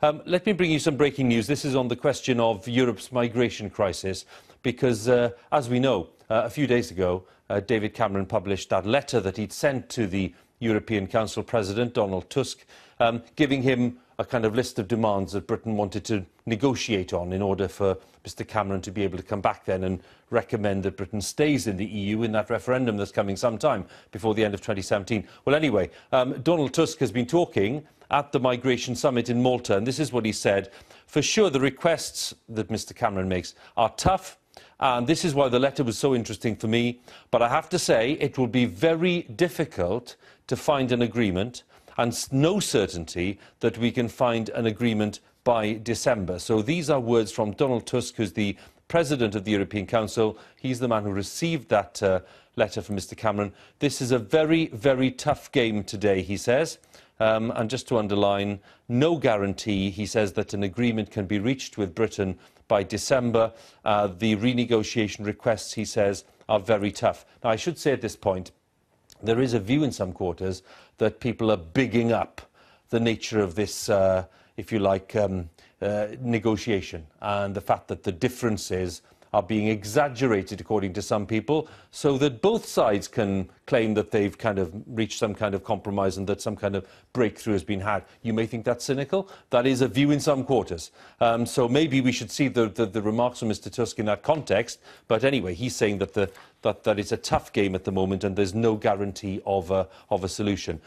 Let me bring you some breaking news. This is on the question of Europe's migration crisis, because, as we know, a few days ago, David Cameron published that letter that he'd sent to the European Council President, Donald Tusk, giving him a kind of list of demands that Britain wanted to negotiate on in order for Mr Cameron to be able to come back then and recommend that Britain stays in the EU in that referendum that's coming sometime before the end of 2017. Well, anyway, Donald Tusk has been talking at the Migration Summit in Malta, and this is what he said. For sure, the requests that Mr Cameron makes are tough, and this is why the letter was so interesting for me. But I have to say, it will be very difficult to find an agreement, and no certainty that we can find an agreement by December. So these are words from Donald Tusk, who's the President of the European Council. He's the man who received that letter from Mr Cameron. This is a very, very tough game today, he says. And just to underline, no guarantee, he says, that an agreement can be reached with Britain by December. The renegotiation requests, he says, are very tough. Now, I should say at this point, there is a view in some quarters that people are bigging up the nature of this, if you like, negotiation, and the fact that the differences are being exaggerated, according to some people, so that both sides can claim that they've kind of reached some kind of compromise and that some kind of breakthrough has been had. You may think that's cynical. That is a view in some quarters. So maybe we should see the remarks from Mr Tusk in that context. But anyway, he's saying that it's a tough game at the moment and there's no guarantee of a solution.